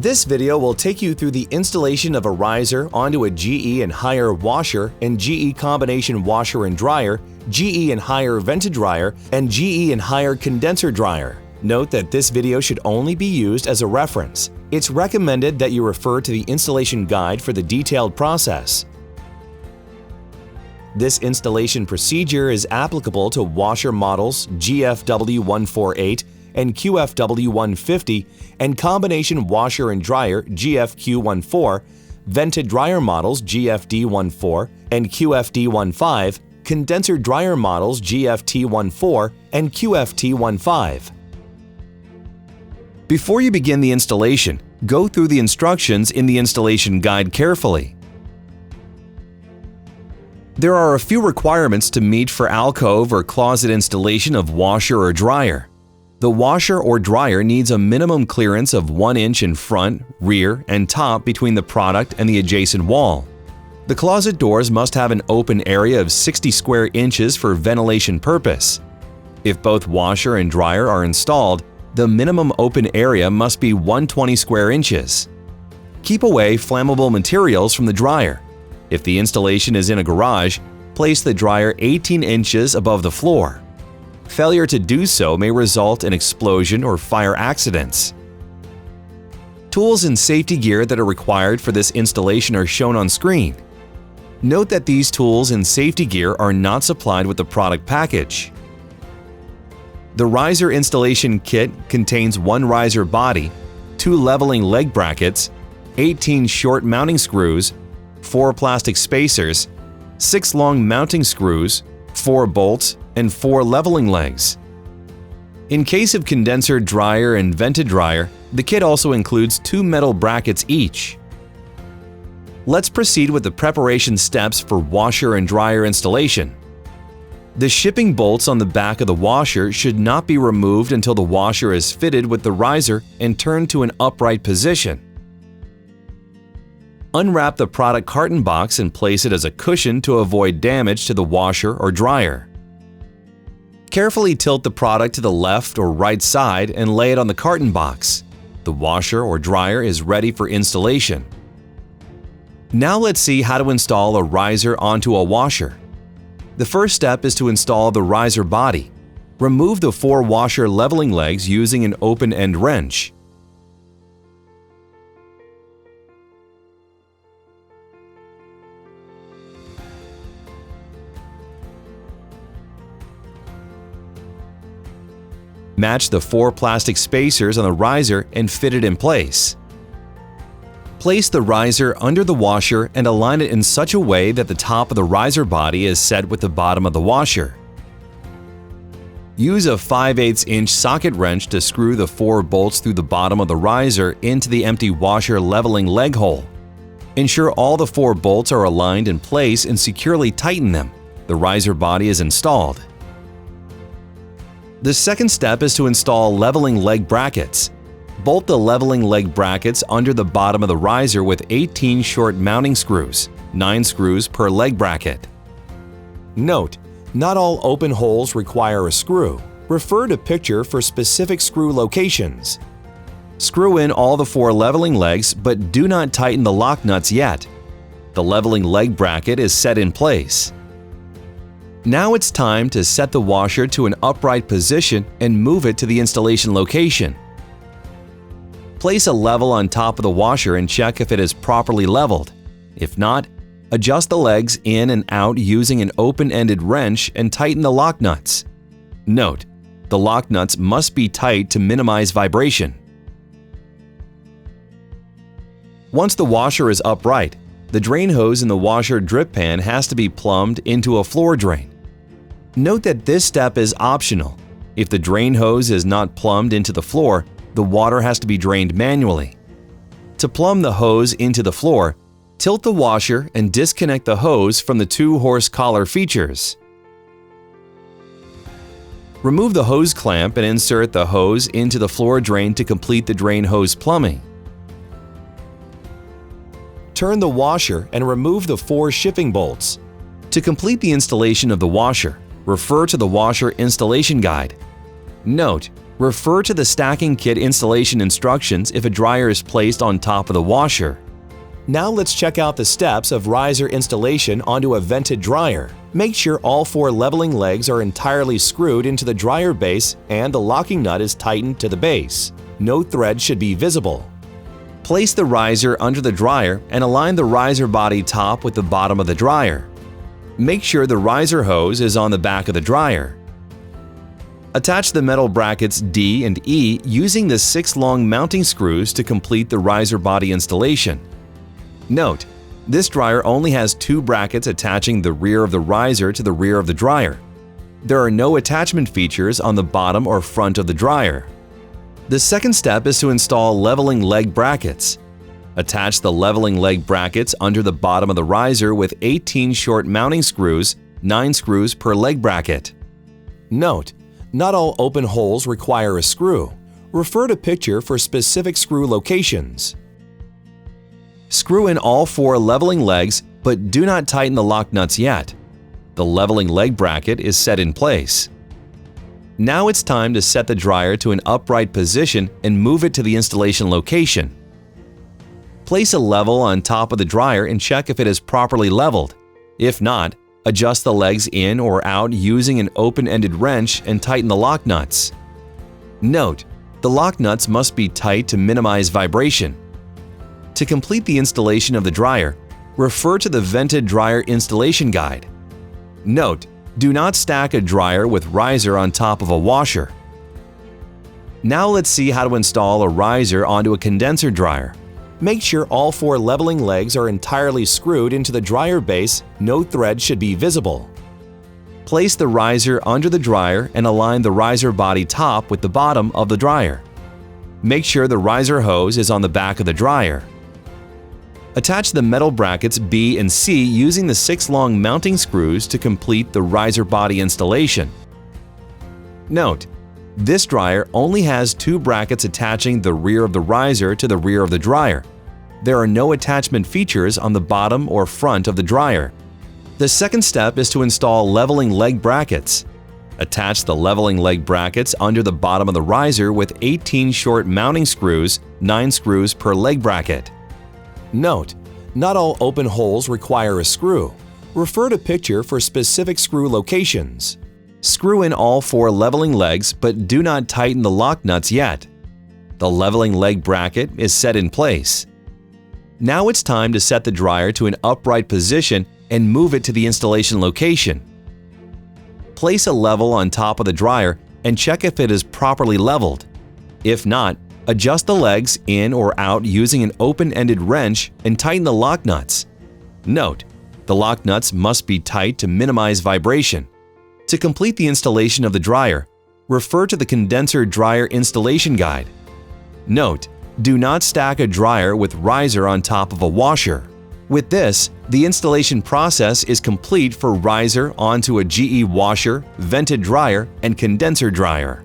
This video will take you through the installation of a riser onto a GE and higher washer and GE combination washer and dryer, GE and higher vented dryer, and GE and higher condenser dryer. Note that this video should only be used as a reference. It's recommended that you refer to the installation guide for the detailed process. This installation procedure is applicable to washer models GFW148 and QFW150 and combination washer and dryer GFQ14, vented dryer models GFD14 and QFD15, condenser dryer models GFT14 and QFT15. Before you begin the installation, go through the instructions in the installation guide carefully. There are a few requirements to meet for alcove or closet installation of washer or dryer. The washer or dryer needs a minimum clearance of 1 inch in front, rear, and top between the product and the adjacent wall. The closet doors must have an open area of 60 square inches for ventilation purpose. If both washer and dryer are installed, the minimum open area must be 120 square inches. Keep away flammable materials from the dryer. If the installation is in a garage, place the dryer 18 inches above the floor. Failure to do so may result in explosion or fire accidents. Tools and safety gear that are required for this installation are shown on screen. Note that these tools and safety gear are not supplied with the product package. The riser installation kit contains 1 riser body, 2 leveling leg brackets, 18 short mounting screws, 4 plastic spacers, 6 long mounting screws, 4 bolts, and 4 leveling legs. In case of condenser dryer and vented dryer, the kit also includes 2 metal brackets each. Let's proceed with the preparation steps for washer and dryer installation. The shipping bolts on the back of the washer should not be removed until the washer is fitted with the riser and turned to an upright position. Unwrap the product carton box and place it as a cushion to avoid damage to the washer or dryer. Carefully tilt the product to the left or right side and lay it on the carton box. The washer or dryer is ready for installation. Now let's see how to install a riser onto a washer. The first step is to install the riser body. Remove the 4 washer leveling legs using an open-end wrench. Match the 4 plastic spacers on the riser and fit it in place. Place the riser under the washer and align it in such a way that the top of the riser body is set with the bottom of the washer. Use a 5/8 inch socket wrench to screw the 4 bolts through the bottom of the riser into the empty washer leveling leg hole. Ensure all the 4 bolts are aligned in place and securely tighten them. The riser body is installed. The second step is to install leveling leg brackets. Bolt the leveling leg brackets under the bottom of the riser with 18 short mounting screws, 9 screws per leg bracket. Note: not all open holes require a screw. Refer to picture for specific screw locations. Screw in all the 4 leveling legs, but do not tighten the lock nuts yet. The leveling leg bracket is set in place. Now it's time to set the washer to an upright position and move it to the installation location. Place a level on top of the washer and check if it is properly leveled. If not, adjust the legs in and out using an open-ended wrench and tighten the lock nuts. Note: the lock nuts must be tight to minimize vibration. Once the washer is upright, the drain hose in the washer drip pan has to be plumbed into a floor drain. Note that this step is optional. If the drain hose is not plumbed into the floor, the water has to be drained manually. To plumb the hose into the floor, tilt the washer and disconnect the hose from the 2-horse collar features. Remove the hose clamp and insert the hose into the floor drain to complete the drain hose plumbing. Turn the washer and remove the 4 shipping bolts. To complete the installation of the washer, refer to the washer installation guide. Note: Refer to the stacking kit installation instructions if a dryer is placed on top of the washer. Now let's check out the steps of riser installation onto a vented dryer. Make sure all 4 leveling legs are entirely screwed into the dryer base and the locking nut is tightened to the base. No thread should be visible. Place the riser under the dryer and align the riser body top with the bottom of the dryer. Make sure the riser hose is on the back of the dryer. Attach the metal brackets D and E using the 6 long mounting screws to complete the riser body installation. Note: this dryer only has 2 brackets attaching the rear of the riser to the rear of the dryer. There are no attachment features on the bottom or front of the dryer. The second step is to install leveling leg brackets. Attach the leveling leg brackets under the bottom of the riser with 18 short mounting screws, 9 screws per leg bracket. Note: not all open holes require a screw. Refer to picture for specific screw locations. Screw in all 4 leveling legs, but do not tighten the lock nuts yet. The leveling leg bracket is set in place. Now it's time to set the dryer to an upright position and move it to the installation location. Place a level on top of the dryer and check if it is properly leveled. If not, adjust the legs in or out using an open-ended wrench and tighten the lock nuts. Note: the lock nuts must be tight to minimize vibration. To complete the installation of the dryer, refer to the vented dryer installation guide. Note: do not stack a dryer with riser on top of a washer. Now let's see how to install a riser onto a condenser dryer. Make sure all 4 leveling legs are entirely screwed into the dryer base, no thread should be visible. Place the riser under the dryer and align the riser body top with the bottom of the dryer. Make sure the riser hose is on the back of the dryer. Attach the metal brackets B and C using the 6 long mounting screws to complete the riser body installation. Note: this dryer only has 2 brackets attaching the rear of the riser to the rear of the dryer. There are no attachment features on the bottom or front of the dryer. The second step is to install leveling leg brackets. Attach the leveling leg brackets under the bottom of the riser with 18 short mounting screws, 9 screws per leg bracket. Note: not all open holes require a screw. Refer to picture for specific screw locations. Screw in all 4 leveling legs, but do not tighten the lock nuts yet. The leveling leg bracket is set in place. Now it's time to set the dryer to an upright position and move it to the installation location. Place a level on top of the dryer and check if it is properly leveled. If not, adjust the legs in or out using an open-ended wrench and tighten the lock nuts. Note: the lock nuts must be tight to minimize vibration. To complete the installation of the dryer, refer to the condenser dryer installation guide. Note: do not stack a dryer with riser on top of a washer. With this, the installation process is complete for riser onto a GE washer, vented dryer, and condenser dryer.